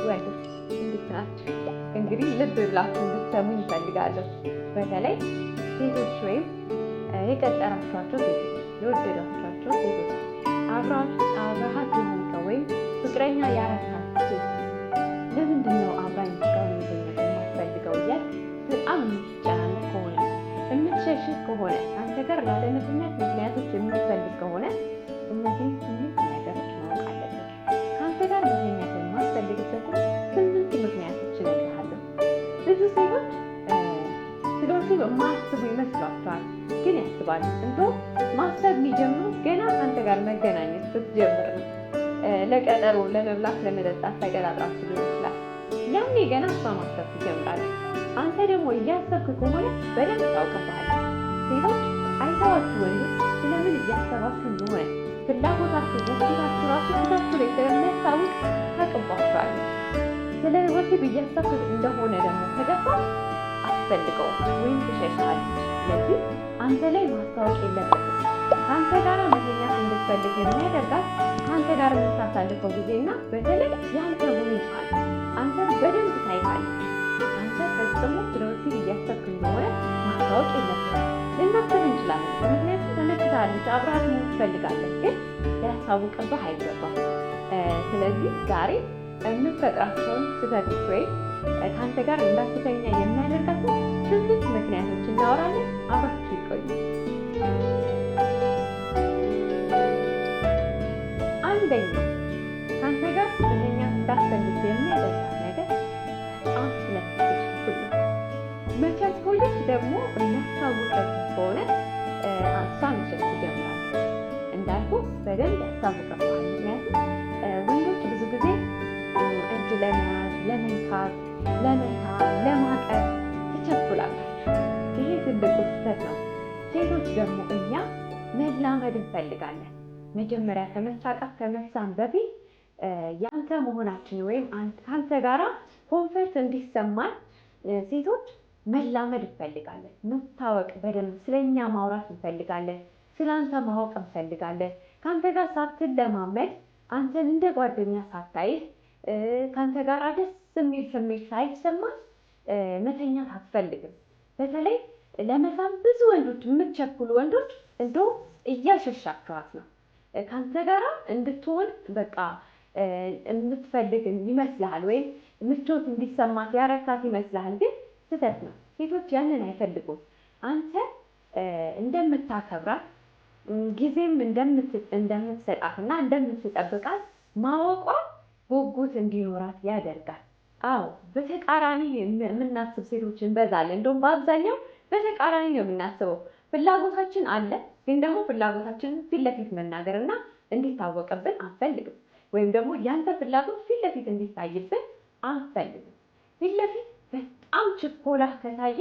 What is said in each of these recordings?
ወንዶች እንዴት ናችሁ? እንግዲህ ልብ ብላችሁ እንድትሰሙኝ እፈልጋለሁ። በተለይ ሴቶች ወይም የቀጠራችኋቸው ሴቶች፣ የወደዳችኋቸው ሴቶች፣ አብረሃት የሆንከው ወይም ፍቅረኛ ያረካት ሴት ለምንድን ነው አብራኝ እስካሁን መገኘት የማትፈልገው እያል በጣም የምትጨናነቅ ከሆነ የምትሸሽህ ከሆነ አንተ ጋር ላለመገኘት ምክንያቶች የምትፈልግ ከሆነ እነዚህ ስምንት ነገሮች ማወቅ አለብን። ከአንተ ጋር መገኘት የማትፈልግበትን ስምንት ምክንያቶች እነግርሃለሁ። ብዙ ሴቶች ስለ ወሲብ የማያስቡ ይመስሏቸዋል፣ ግን ያስባሉ። እንደውም ማሰብ የሚጀምሩት ገና ከአንተ ጋር መገናኘት ስትጀምር ነው። ለቀጠሮ፣ ለመብላት፣ ለመጠጣት ተቀጣጥራችሁ ሊሆን ይችላል። ያኔ ገና እሷ ማሰብ ትጀምራለች። አንተ ደግሞ እያሰብክ ከሆነ በደንብ ታውቅብሃለች። ሴቶች አይተዋችሁ ወንዶች ስለምን እያሰባችሁ እንደሆነ ፍላጎታችሁ፣ ጉጉታችሁ ራሱ ፊታችሁ ላይ ስለሚያስታውቅ ታውቅባችኋለች። ስለ ወሲብ እያሰብክ እንደሆነ ደግሞ ከገባች አትፈልገውም ወይም ትሸሻለች። ስለዚህ አንተ ላይ ማስታወቅ የለበትም። ከአንተ ጋር መገኘት እንድትፈልግ የሚያደርጋት ከአንተ ጋር የምታሳልፈው ጊዜና በተለይ ያንተ ሁኔታ ነው። አንተ በደንብ ታይታለች። አንተ ፈጽሞ ስለ ወሲብ እያሰብክ እንደሆነ ማስታወቅ የለበትም። ልናስብ እንችላለን፣ ምክንያቱም ተመችታለች፣ አብረሃት መሆን ትፈልጋለች፣ ግን ሊያሳውቅብህ አይገባም። ስለዚህ ዛሬ የምትፈጥራቸውን ስህተቶች ወይም ከአንተ ጋር እንዳትተኛ የሚያደርጋትን ስምንት ምክንያቶች እናወራለን። አብራችሁ ይቆዩ። አንደኛው ከአንተ ጋር መተኛት እንዳትፈልግ የሚያደርጋት ነገር በጣም ስለምትቸኩል ነው። መቸኮልሽ ደግሞ የሚያስታውቅብህ ከሆነ እሷ መሸሽ ትጀምራለች። እንዳልኩ በደንብ ያስታውቅብሃል። ምክንያቱም ወንዶች ብዙ ጊዜ እጅ ለመያዝ፣ ለመንካት፣ ለመሳብ፣ ለማቀፍ ትቸኩላላችሁ። ይሄ ትልቁ ስህተት ነው። ሴቶች ደግሞ እኛ መላመድ እንፈልጋለን። መጀመሪያ ከመሳቀፍ ከመሳም በፊት የአንተ መሆናችን ወይም ከአንተ ጋራ ኮንፈርት እንዲሰማን ሴቶች መላመድ እንፈልጋለን። መታወቅ፣ በደንብ ስለኛ ማውራት እንፈልጋለን። ስለአንተ ማወቅ እንፈልጋለን። ከአንተ ጋር ሳትለማመድ አንተን እንደ ጓደኛ ሳታይህ ከአንተ ጋር ደስ የሚል ስሜት ሳይሰማህ መተኛት አትፈልግም። በተለይ ለመሳም ብዙ ወንዶች፣ የምትቸኩሉ ወንዶች እንደውም እያሸሻችኋት ነው። ከአንተ ጋር እንድትሆን በቃ የምትፈልግ ይመስልሃል፣ ወይም ምቾት እንዲሰማት ያረካት ይመስልሃል። ግን ስህተት ነው። ሴቶች ያንን አይፈልጉም። አንተ እንደምታከብራት ጊዜም እንደምትሰጣት እና እንደምትጠብቃት ማወቋ ጉጉት እንዲኖራት ያደርጋል። አዎ በተቃራኒ የምናስብ ሴቶች እንበዛለን። እንደውም በአብዛኛው በተቃራኒ ነው የምናስበው። ፍላጎታችን አለ፣ ግን ደግሞ ፍላጎታችንን ፊት ለፊት መናገር እና እንዲታወቅብን አንፈልግም። ወይም ደግሞ ያንተ ፍላጎት ፊት ለፊት እንዲታይብን አንፈልግም። ፊት ለፊት በጣም ችኮላ ከታየ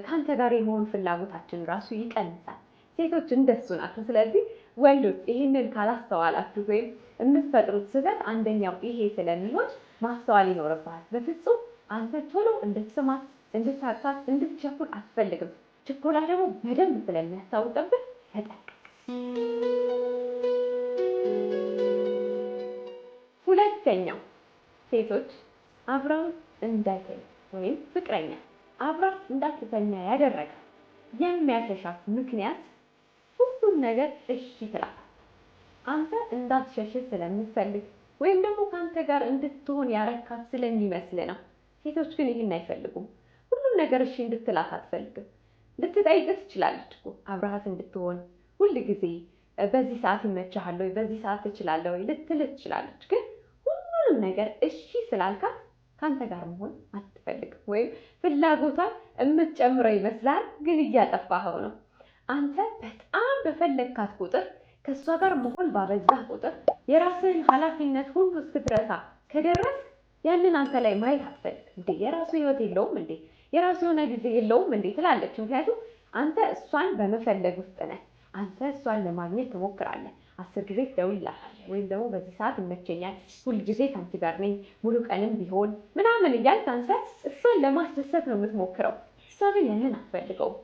ከአንተ ጋር የመሆን ፍላጎታችን ራሱ ይቀንሳል። ሴቶች እንደሱ ናቸው። ስለዚህ ወንዶች ይህንን ካላስተዋላችሁ ወይም የምትፈጥሩት ስህተት አንደኛው ይሄ ስለሚሆን ማስተዋል ይኖርብሃል። በፍጹም አንተ ቶሎ እንድትስማት፣ እንድታቅፋት፣ እንድትቸኩል አትፈልግም። ችኮላ ደግሞ በደንብ ስለሚያስታውቅብህ ተጠንቀቅ። ሁለተኛው ሴቶች አብረው እንዳይተኙ ወይም ፍቅረኛ አብራ እንዳትተኛ ያደረገ የሚያሸሻት ምክንያት ሁሉም ነገር እሺ ትላለህ። አንተ እንዳትሸሽ ስለምትፈልግ ወይም ደግሞ ከአንተ ጋር እንድትሆን ያረካት ስለሚመስል ነው። ሴቶች ግን ይህን አይፈልጉም። ሁሉም ነገር እሺ እንድትላት አትፈልግም። ልትጠይቅህ ትችላለች እኮ አብረሃት እንድትሆን ሁል ጊዜ በዚህ ሰዓት ይመችሃል ወይ፣ በዚህ ሰዓት ትችላለህ ወይ ልትልህ ትችላለች። ግን ሁሉንም ነገር እሺ ስላልካት ከአንተ ጋር መሆን አትፈልግም። ወይም ፍላጎቷን የምትጨምረው ይመስላል፣ ግን እያጠፋኸው ነው። አንተ በጣም በፈለግካት ቁጥር ከእሷ ጋር መሆን ባበዛህ ቁጥር የራስህን ኃላፊነት ሁሉ እስክትረሳ ከደረስ ያንን አንተ ላይ ማየት አትፈልግ። እንዴ የራሱ ህይወት የለውም እንዴ የራሱ የሆነ ጊዜ የለውም እንዴ ትላለች። ምክንያቱም አንተ እሷን በመፈለግ ውስጥ ነህ። አንተ እሷን ለማግኘት ትሞክራለህ። 10 ጊዜ ትደውልላታለህ፣ ወይም ደግሞ በዚህ ሰዓት ይመቸኛል፣ ሁል ጊዜ ከአንቺ ጋር ነኝ፣ ሙሉ ቀንም ቢሆን ምናምን እያልክ አንተ እሷን ለማስደሰት ነው የምትሞክረው። እሷ ግን ያንን አትፈልገውም።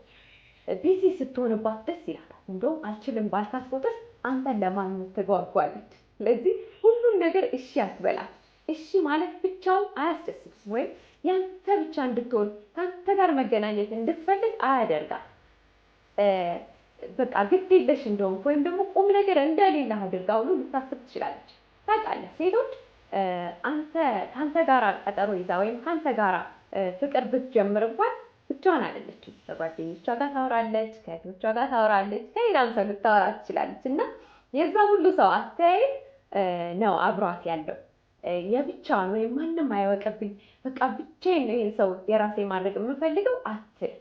ቢዚ ስትሆንባት ደስ ይላታል። እንደውም አልችልም ባልካት ቁጥር አንተን ለማግኘት ትጓጓለች። ስለዚህ ሁሉም ነገር እሺ አትበላት። እሺ ማለት ብቻውን አያስደስትም፣ ወይም ያንተ ብቻ እንድትሆን ካንተ ጋር መገናኘት እንድትፈልግ አያደርጋም። በቃ ግድ የለሽ እንደሆንክ ወይም ደግሞ ቁም ነገር እንደሌለ አድርጋ ሁሉ ልታስብ ትችላለች። ታውቃለህ ሴቶች አንተ ከአንተ ጋር ቀጠሮ ይዛ ወይም ከአንተ ጋር ፍቅር ብትጀምር እንኳን ብቻዋን አይደለችም። ከጓደኞቿ ጋር ታወራለች፣ ከእህቶቿ ጋር ታወራለች፣ ከሌላም ሰው ልታወራ ትችላለች። እና የዛ ሁሉ ሰው አስተያየት ነው አብሯት ያለው። የብቻዋን ወይም ማንም አይወቅብኝ በቃ ብቻዬን ነው ይሄን ሰው የራሴ ማድረግ የምፈልገው አትል።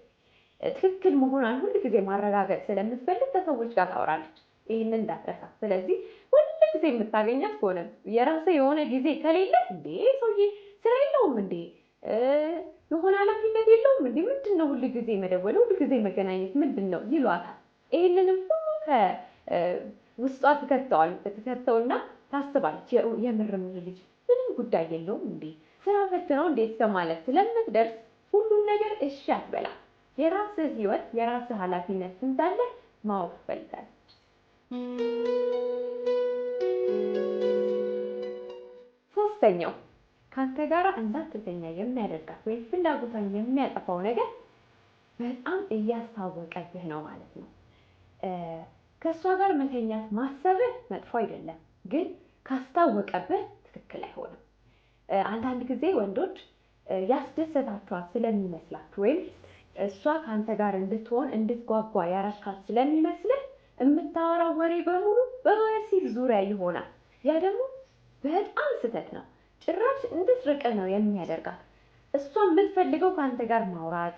ትክክል መሆኗን ሁል ጊዜ ማረጋገጥ ስለምትፈልግ ከሰዎች ጋር ታወራለች። ይህንን እንዳትረሳ። ስለዚህ ሁል ጊዜ የምታገኛት ከሆነ የራስህ የሆነ ጊዜ ከሌለ እንዴ ሰውዬ ስራ የለውም እንዴ የሆነ ኃላፊነት የለውም እንዴ ምንድን ነው ሁል ጊዜ መደወል፣ ሁል ጊዜ መገናኘት ምንድን ነው ይሏታል። ይህንንም ሁሉ ከውስጧ ትከተውና ታስባለች። የምርም ልጅ ምንም ጉዳይ የለውም እንዴ ስራ ፈት ነው እንዴ እስከማለት ስለምትደርስ ሁሉን ነገር እሺ አትበላ። የራስህ ህይወት የራስህ ኃላፊነት እንዳለ ማወቅ ትፈልጋለች። ሶስተኛው ከአንተ ጋር እንዳትተኛ የሚያደርጋት ወይም ፍላጎቷን የሚያጠፋው ነገር በጣም እያስታወቀብህ ነው ማለት ነው። ከእሷ ጋር መተኛት ማሰብህ መጥፎ አይደለም፣ ግን ካስታወቀብህ ትክክል አይሆንም። አንዳንድ ጊዜ ወንዶች ያስደሰታቸዋት ስለሚመስላችሁ ወይም እሷ ከአንተ ጋር እንድትሆን እንድትጓጓ ያረካት ስለሚመስልህ የምታወራው ወሬ በሙሉ በወሲብ ዙሪያ ይሆናል። ያ ደግሞ በጣም ስህተት ነው። ጭራሽ እንድትርቅህ ነው የሚያደርጋት። እሷ የምትፈልገው ከአንተ ጋር ማውራት፣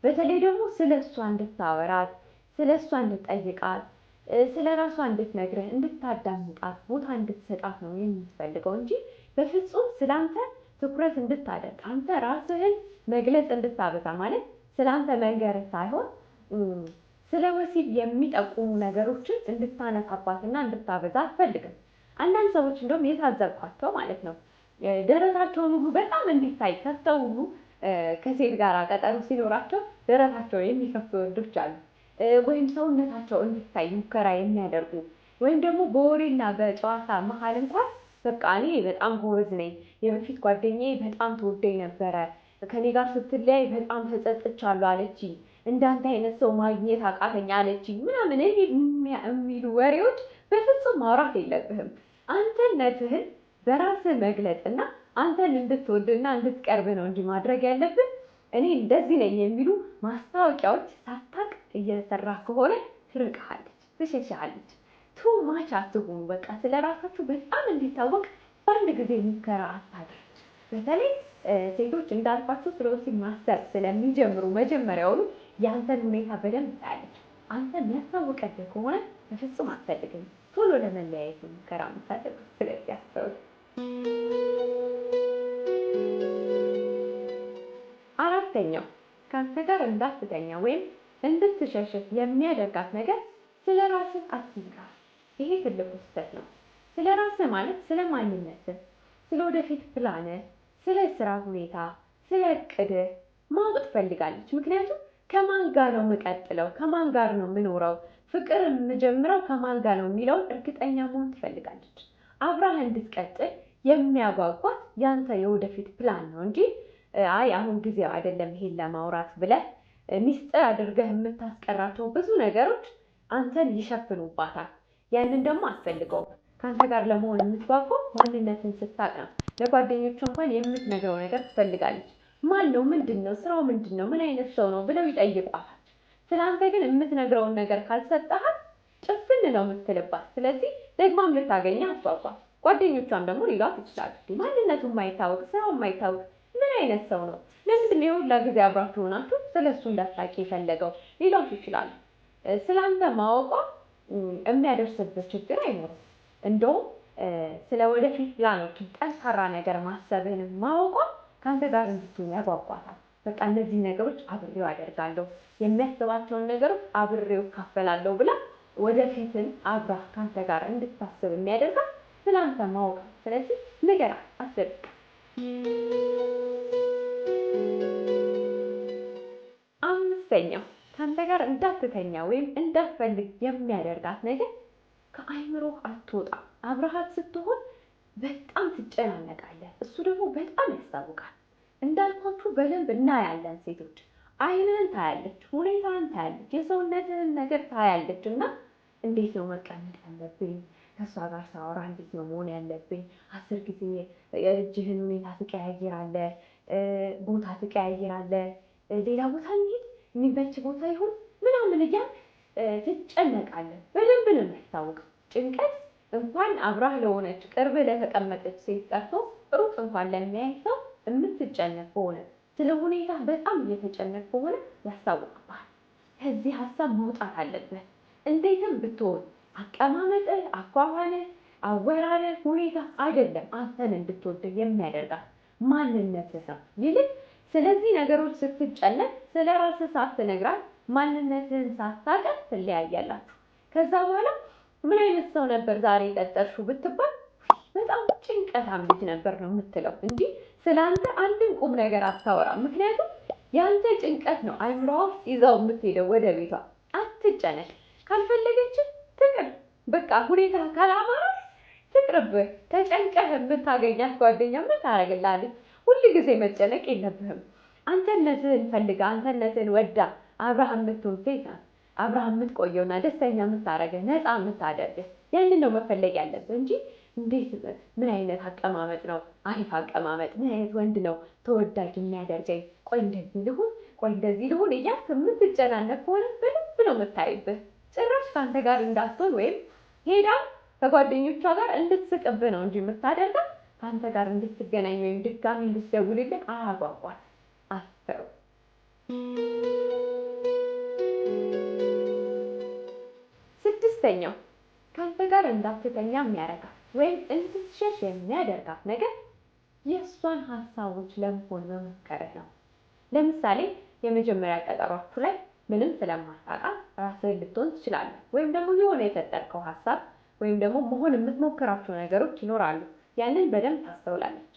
በተለይ ደግሞ ስለ እሷ እንድታወራት፣ ስለ እሷ እንድትጠይቃት፣ ስለ ራሷ እንድትነግርህ፣ እንድታዳምጣት፣ ቦታ እንድትሰጣት ነው የምትፈልገው እንጂ በፍጹም ስለአንተ ትኩረት እንድታደርግ አንተ ራስህን መግለጽ እንድታበዛ ማለት ስለአንተ መንገር ሳይሆን ስለ ወሲብ የሚጠቁሙ ነገሮችን እንድታነሳባትና እንድታበዛ አትፈልግም። አንዳንድ ሰዎች እንደውም የታዘብኳቸው ማለት ነው ደረታቸውን ሁሉ በጣም እንዲታይ ከፍተው ሁሉ ከሴት ጋር ቀጠሮ ሲኖራቸው ደረታቸውን የሚከፍቱ ወንዶች አሉ። ወይም ሰውነታቸው እንዲታይ ሙከራ የሚያደርጉ ወይም ደግሞ በወሬና በጨዋታ መሀል እንኳን በቃ እኔ በጣም ጎበዝ ነኝ፣ የበፊት ጓደኛዬ በጣም ትወደኝ ነበረ፣ ከኔ ጋር ስትለያይ በጣም ተጸጽቻለሁ አለችኝ፣ እንዳንተ አይነት ሰው ማግኘት አቃተኝ አለችኝ ምናምን የሚሉ ወሬዎች በፍጹም ማውራት የለብህም። አንተነትህን በራስህ መግለጽና አንተን እንድትወድና እንድትቀርብ ነው እንጂ ማድረግ ያለብን እኔ እንደዚህ ነኝ የሚሉ ማስታወቂያዎች ሳታቅ እየሰራህ ከሆነ ትርቅሃለች፣ ትሸሻለች። ቱ ማች አትሁኑ። በቃ ስለ ራሳችሁ በጣም እንዲታወቅ በአንድ ጊዜ ሙከራ አታድርግ። በተለይ ሴቶች እንዳልኳችሁ ስለ ወሲብ ማሰብ ስለሚጀምሩ መጀመሪያውኑ የአንተን ሁኔታ በደንብ ታያለች። አንተ የሚያስታውቅብህ ከሆነ በፍጹም አትፈልግም። ቶሎ ለመለያየት ሙከራ የምታደርግ። ስለዚህ አስተውል። አራተኛው ከአንተ ጋር እንዳትተኛ ወይም እንድትሸሽት የሚያደርጋት ነገር ስለ ራስህ አትንካ። ይሄ ትልቁ ስህተት ነው። ስለ ራስህ ማለት ስለ ማንነትህ፣ ስለ ወደፊት ፕላንህ፣ ስለ ስራ ሁኔታ፣ ስለ እቅድህ ማወቅ ትፈልጋለች። ምክንያቱም ከማን ጋር ነው የምቀጥለው፣ ከማን ጋር ነው የምኖረው፣ ፍቅር የምጀምረው ከማን ጋር ነው የሚለውን እርግጠኛ መሆን ትፈልጋለች። አብራህ እንድትቀጥል የሚያጓጓት ያንተ የወደፊት ፕላን ነው እንጂ አይ አሁን ጊዜው አይደለም ይሄን ለማውራት ብለህ ሚስጥር አድርገህ የምታስቀራቸው ብዙ ነገሮች አንተን ይሸፍኑባታል። ያንን ደግሞ አትፈልገውም። ከአንተ ጋር ለመሆን የምትጓጓው ማንነትን ስታቅ ነው። ለጓደኞቹ እንኳን የምትነግረው ነገር ትፈልጋለች። ማን ነው? ምንድን ነው? ስራው ምንድን ነው? ምን አይነት ሰው ነው ብለው ይጠይቋታል። ስለአንተ ግን የምትነግረውን ነገር ካልሰጠሃት ጭፍን ነው የምትልባት። ስለዚህ ደግማም ልታገኘ አትጓጓ። ጓደኞቿም ደግሞ ሊሏት ይችላሉ። ማንነቱ የማይታወቅ ስራው የማይታወቅ ምን አይነት ሰው ነው? ለምንድን ነው የሁላ ጊዜ አብራችሁ ሆናችሁ ስለሱ እንዳታውቂ የፈለገው ሊሏት ይችላሉ። ስለአንተ ማወቋ የሚያደርስበት ችግር አይኖርም። እንደውም ስለ ወደፊት ፕላኖች ጠንካራ ነገር ማሰብህን ማወቋ ከአንተ ጋር እንድትሆን ያጓጓታል። በቃ እነዚህ ነገሮች አብሬው አደርጋለሁ፣ የሚያስባቸውን ነገሮች አብሬው ካፈላለሁ ብላ ወደፊትን አብራ ከአንተ ጋር እንድታስብ የሚያደርጋት ስለአንተ ማወቅ። ስለዚህ ንገራት፣ አስብ። አምስተኛው ከአንተ ጋር እንዳትተኛ ወይም እንዳትፈልግ የሚያደርጋት ነገር ከአይምሮህ አትወጣ። አብረሃት ስትሆን በጣም ትጨናነቃለህ። እሱ ደግሞ በጣም ያስታውቃል። እንዳልኳችሁ በደንብ እናያለን ሴቶች። አይንን ታያለች፣ ሁኔታን ታያለች፣ የሰውነትን ነገር ታያለች እና እንዴት ነው መቀመጥ ያለብኝ? ከእሷ ጋር ሳወራ እንዴት ነው መሆን ያለብኝ? 10 ጊዜ የእጅህን ሁኔታ ትቀያይራለህ፣ ቦታ ትቀያይራለህ፣ ሌላ ቦታ እንሂድ፣ የሚመች ቦታ ይሁን ምናምን እያልክ ትጨነቃለህ። በደንብ ነው የሚያስታውቀው። ጭንቀት እንኳን አብራህ ለሆነች ቅርብ ለተቀመጠች ሴት ቀርቶ ሩቅ እንኳን ለሚያይ ሰው የምትጨነቅ ከሆነ ስለ ሁኔታ በጣም እየተጨነቅ ከሆነ ያስታውቅብሃል። ከዚህ ሀሳብ መውጣት አለብህ። እንዴትም ብትሆን አቀማመጥህ፣ አኳኋንህ፣ አወራርህ፣ ሁኔታ አይደለም አንተን እንድትወድህ የሚያደርጋት ማንነትህ ነው። ይልቅ ስለዚህ ነገሮች ስትጨነቅ ስለ ራስህ ሳትነግራት ማንነትህን ሳታውቅ ትለያያላችሁ። ከዛ በኋላ ምን አይነት ሰው ነበር ዛሬ የቀጠርሽው ብትባል በጣም ጭንቀታም ልጅ ነበር ነው የምትለው እንጂ ስለአንተ አንድም ቁም ነገር አታወራም። ምክንያቱም ያንተ ጭንቀት ነው አይምሮዋ ውስጥ ይዛው የምትሄደው ወደ ቤቷ። አትጨነቅ። ካልፈለገችን ትቅር። በቃ ሁኔታ ካላማራት ትቅርብህ። ተጨንቀህ የምታገኛት ጓደኛ ምን ታደርግልሃለች? ሁል ጊዜ መጨነቅ የለብህም። አንተነትህን ፈልጋ አንተነትህን ወዳ አብርሃም የምትሆን ሴት ናት። አብርሃም የምትቆየውና ደስተኛ የምታደርግህ ነፃ የምታደርግህ ያንን ነው መፈለግ ያለብህ እንጂ እንዴት ምን አይነት አቀማመጥ ነው አሪፍ አቀማመጥ፣ ምን አይነት ወንድ ነው ተወዳጅ የሚያደርገኝ፣ ቆይ እንደዚህ ልሁን፣ ቆይ እንደዚህ ልሁን እያልክ የምትጨናነቅ ከሆነ በደንብ ነው የምታይብህ። ጭራሽ ከአንተ ጋር እንዳትሆን ወይም ሄዳ ከጓደኞቿ ጋር እንድትስቅብህ ነው እንጂ የምታደርጋት ከአንተ ጋር እንድትገናኝ ወይም ድጋሚ እንድትደውልልህ አያጓጓል። አስበው። 6ኛው ከአንተ ጋር እንዳትተኛ የሚያደርጋት ወይም እንድትሸሽ የሚያደርጋት ነገር የእሷን ሀሳቦች ለመሆን መሞከርህ ነው። ለምሳሌ የመጀመሪያ ቀጠሯችሁ ላይ ምንም ስለማታውቃት ራስህን ልትሆን ትችላለህ። ወይም ደግሞ የሆነ የፈጠርከው ሀሳብ ወይም ደግሞ መሆን የምትሞክራቸው ነገሮች ይኖራሉ። ያንን በደንብ ታስተውላለች።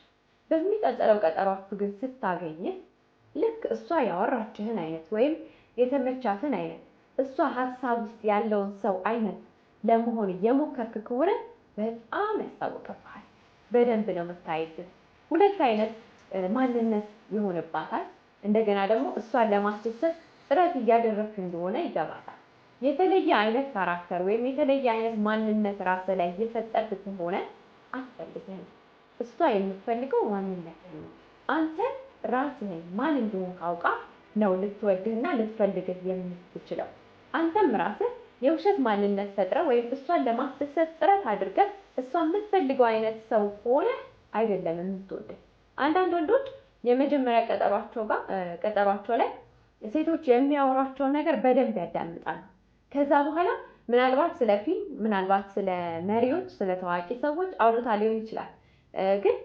በሚቀጥለው ቀጠሯችሁ ግን ስታገኝህ ልክ እሷ ያወራችህን አይነት ወይም የተመቻትን አይነት እሷ ሀሳብ ውስጥ ያለውን ሰው አይነት ለመሆን እየሞከርክ ከሆነ በጣም ያስታውቅብሃል። በደንብ ነው የምታይብህ። 2 አይነት ማንነት ይሆንባታል። እንደገና ደግሞ እሷን ለማስደሰት ጥረት እያደረግክ እንደሆነ ይገባታል። የተለየ አይነት ካራክተር ወይም የተለየ አይነት ማንነት ራስ ላይ እየፈጠርክ ከሆነ አትፈልግህም። እሷ የምትፈልገው ማንነትህን ነው። አንተ ራስህን ማን እንደሆንክ አውቃ ነው ልትወድህና ልትፈልግህ የምትችለው። አንተም ራስህ የውሸት ማንነት ፈጥረህ ወይም እሷን ለማስደሰት ጥረት አድርገህ እሷ የምትፈልገው አይነት ሰው ከሆነ አይደለም የምትወድህ። አንዳንድ ወንዶች የመጀመሪያ ቀጠሯቸው ላይ ሴቶች የሚያወሯቸውን ነገር በደንብ ያዳምጣሉ። ከዛ በኋላ ምናልባት ስለ ፊልም፣ ምናልባት ስለ መሪዎች፣ ስለ ታዋቂ ሰዎች አውርታ ሊሆን ይችላል። ግን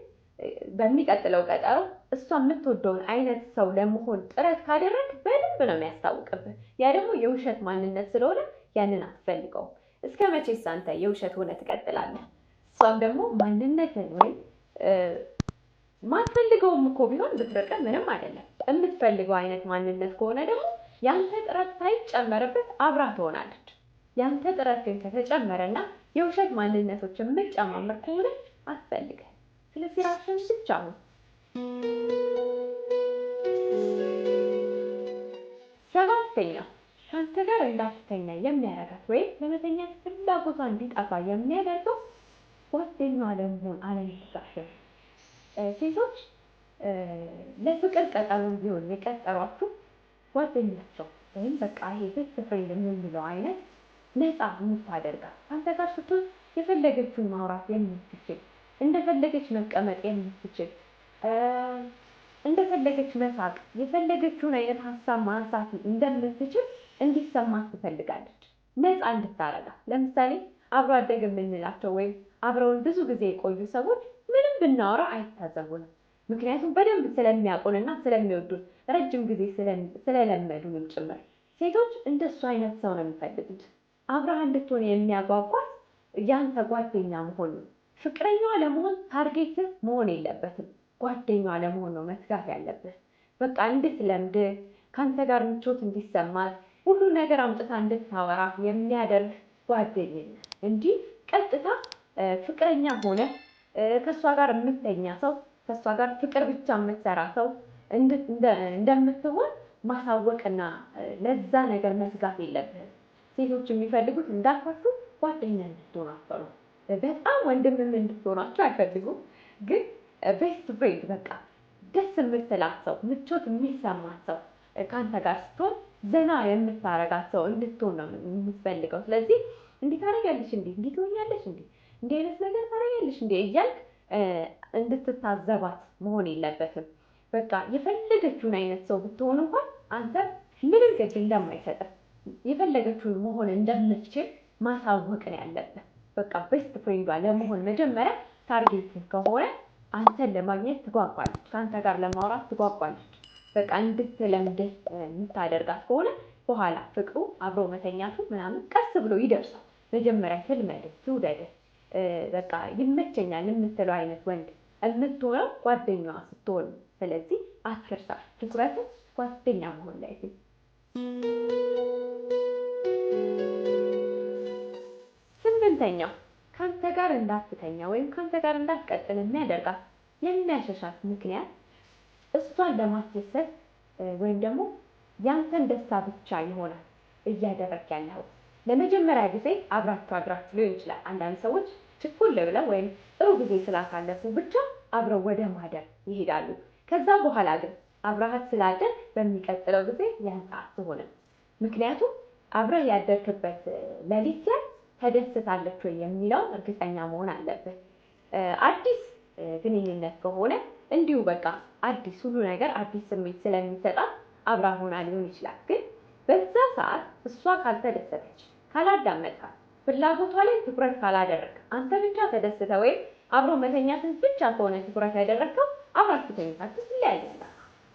በሚቀጥለው ቀጠሮ እሷ የምትወደውን አይነት ሰው ለመሆን ጥረት ካደረግ በደንብ ነው የሚያስታውቅብህ። ያ ደግሞ የውሸት ማንነት ስለሆነ ያንን አትፈልገውም። እስከ መቼስ አንተ የውሸት ሆነ ትቀጥላለህ? እሷም ደግሞ ማንነትን ወይም ማትፈልገውም እኮ ቢሆን ብትርቅህ ምንም አይደለም። የምትፈልገው አይነት ማንነት ከሆነ ደግሞ ያንተ ጥረት ሳይጨመርበት አብራ ትሆናለች። ያንተ ጥረት ግን ከተጨመረና የውሸት ማንነቶች የምትጨማምር ከሆነ አትፈልግህ። ስለዚህ ራስህን ብቻ ነው። 7ኛው ከአንተ ጋር እንዳትተኛ የሚያደርጋት ወይም ለመተኛት ፍላጎቷ እንዲጠፋ የሚያደርገው ጓደኛዋ ለመሆን አለመፍቀድህ። ሴቶች ለፍቅር ቀጠሮ ቢሆን የቀጠሯችሁ ጓደኛቸው ወይም በቃ ይሄ ቤስት ፍሬንድ የምንለው አይነት ነፃ የምታደርጋት ከአንተ ጋር ስትሆን የፈለገችውን ማውራት የምትችል፣ እንደፈለገች መቀመጥ የምትችል፣ እንደፈለገች መሳቅ፣ የፈለገችውን አይነት ሀሳብ ማንሳት እንደምትችል እንዲሰማት ትፈልጋለች። ነፃ እንድታረጋት። ለምሳሌ አብሮ አደግ የምንላቸው ወይም አብረውን ብዙ ጊዜ የቆዩ ሰዎች ምንም ብናወራ አይታዘቡንም። ምክንያቱም በደንብ ስለሚያውቁንና ስለሚወዱን ረጅም ጊዜ ስለለመዱንም ጭምር። ሴቶች እንደሱ አይነት ሰው ነው የሚፈልጉት። አብረሃ እንድትሆን የሚያጓጓት ያንተ ጓደኛ መሆን ነው። ፍቅረኛዋ ለመሆን ታርጌት መሆን የለበትም። ጓደኛዋ ለመሆን ነው መትጋት ያለብህ። በቃ እንድትለምድ፣ ከአንተ ጋር ምቾት እንዲሰማት፣ ሁሉ ነገር አምጥታ እንድታወራ የሚያደርግ ጓደኝነት እንጂ ቀጥታ ፍቅረኛ ሆነ ከእሷ ጋር የምተኛ ሰው፣ ከእሷ ጋር ፍቅር ብቻ የምትሰራ ሰው እንደምትሆን ማሳወቅና ለዛ ነገር መዝጋት የለብህም። ሴቶች የሚፈልጉት እንዳልኳችሁ ጓደኛ እንድትሆናቸው ነው። በጣም ወንድምም እንድትሆናቸው አይፈልጉም። ግን ቤስት ፍሬንድ በቃ ደስ የምትላት ሰው፣ ምቾት የሚሰማት ሰው፣ ከአንተ ጋር ስትሆን ዘና የምታረጋት ሰው እንድትሆን ነው የምትፈልገው። ስለዚህ እንዲህ ታደርጊያለሽ እንዴ፣ እንዲህ ትሆኛለሽ እንዴ፣ እንዲህ አይነት ነገር ታደርጊያለሽ እንዴ እያልክ እንድትታዘባት መሆን የለበትም። በቃ የፈለገችውን አይነት ሰው ብትሆን እንኳን አንተ ምንም ግድ እንደማይሰጥህ የፈለገችውን መሆን እንደምትችል ማሳወቅ ነው ያለብህ። በቃ ቤስት ፍሬንዷ ለመሆን መጀመሪያ ታርጌት ከሆነ አንተን ለማግኘት ትጓጓለች፣ ከአንተ ጋር ለማውራት ትጓጓለች። በቃ እንድትለምድህ የምታደርጋት ከሆነ በኋላ ፍቅሩ አብሮ መተኛቱ ምናምን ቀስ ብሎ ይደርሳል። መጀመሪያ ትልመድህ፣ ትውደድህ። በቃ ይመቸኛል የምትለው አይነት ወንድ የምትሆነው ጓደኛዋ ስትሆን። ስለዚህ አትርሳ፣ ትኩረትህ ጓደኛ መሆን ላይ። ስምንተኛው ከአንተ ጋር እንዳትተኛ ወይም ከአንተ ጋር እንዳትቀጥል የሚያደርጋት የሚያሸሻት ምክንያት እሷን ለማስደሰት ወይም ደግሞ ያንተን ደስታ ብቻ ይሆናል እያደረግ ያለው። ለመጀመሪያ ጊዜ አብራችሁ ሊሆን ይችላል። አንዳንድ ሰዎች ችኩል ብለው ወይም ጥሩ ጊዜ ስላሳለፉ ብቻ አብረው ወደ ማደር ይሄዳሉ። ከዛ በኋላ ግን አብረሃት ስላደር በሚቀጥለው ጊዜ ያንተ አትሆንም። ምክንያቱም አብረህ ያደርክበት ሌሊት ላይ ተደስታለች ወይ የሚለው እርግጠኛ መሆን አለብህ። አዲስ ግንኙነት ከሆነ እንዲሁ በቃ አዲስ ሁሉ ነገር አዲስ ስሜት ስለሚሰጣት አብራ ሆና ሊሆን ይችላል። ግን በዛ ሰዓት እሷ ካልተደሰተች፣ ካላዳመጥካት፣ ፍላጎቷ ላይ ትኩረት ካላደረግ፣ አንተ ብቻ ተደስተ ወይም አብሮ መተኛትን ብቻ ከሆነ ትኩረት ያደረግከው አብራችሁ ተኝታችሁ ትለያያላችሁ።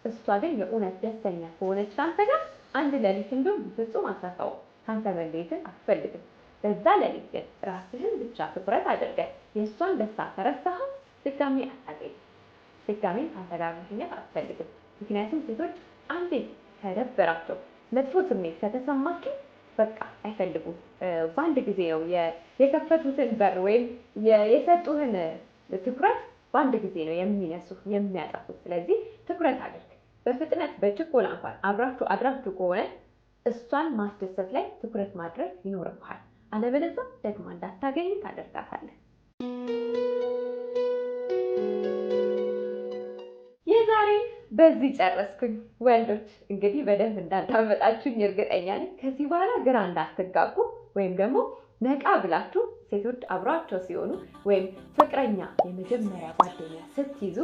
እሷ ግን የእውነት ደስተኛ ከሆነች ከአንተ ጋር አንድ ሌሊት እንዲሁም ፍጹም አታጣውም። ከአንተ መለየትን አትፈልግም። በዛ ሌሊት ግን ራስህን ብቻ ትኩረት አድርገህ የእሷን ደስታ ከረሳኸው ድጋሚ አታገኝም። ድጋሚ ከአንተ ጋር መተኛት አትፈልግም። ምክንያቱም ሴቶች አንዴ ከደበራቸው መጥፎ ስሜት ከተሰማቸው በቃ አይፈልጉም። በአንድ ጊዜ ነው የከፈቱትን በር ወይም የሰጡህን ትኩረት በአንድ ጊዜ ነው የሚነሱት የሚያጠፉት። ስለዚህ ትኩረት አድርግ። በፍጥነት በችኮላ እንኳን አድራችሁ ከሆነ እሷን ማስደሰት ላይ ትኩረት ማድረግ ይኖርብሃል። አለበለዚያ ደግሞ እንዳታገኝ ታደርጋታለህ። የዛሬ በዚህ ጨረስኩኝ። ወንዶች እንግዲህ በደንብ እንዳዳመጣችሁኝ እርግጠኛ ነኝ። ከዚህ በኋላ ግራ እንዳትጋቡ ወይም ደግሞ ነቃ ብላችሁ ሴቶች አብሯቸው ሲሆኑ ወይም ፍቅረኛ የመጀመሪያ ጓደኛ ስትይዙ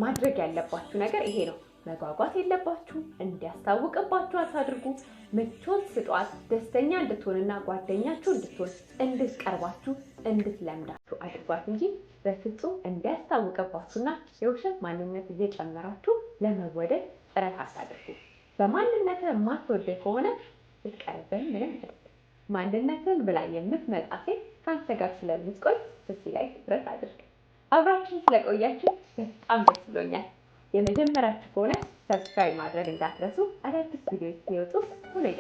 ማድረግ ያለባችሁ ነገር ይሄ ነው። መጓጓት የለባችሁ። እንዲያስታውቅባችሁ አታድርጉ። ምቾት ስጧት። ደስተኛ እንድትሆንና ጓደኛችሁ እንድትሆን እንድትቀርባችሁ እንድትለምዳችሁ አድርጓት እንጂ በፍጹም እንዲያስታውቅባችሁና የውሸት ማንነት እየጨመራችሁ ለመወደድ ጥረት አታድርጉ። በማንነትህ የማትወድ ከሆነ ልትቀርብህ ምንም አይደለም። ማንነትን ብላ የምትመጣ ሴት ከአንተ ጋር ስለምትቆይ እዚህ ላይ ትኩረት አድርግ። አብራችን ስለቆያችሁ በጣም ደስ ብሎኛል። የመጀመሪያችሁ ከሆነ ሰብስክራይብ ማድረግ እንዳትረሱ። አዳዲስ ቪዲዮዎች ሲወጡ ሁሌ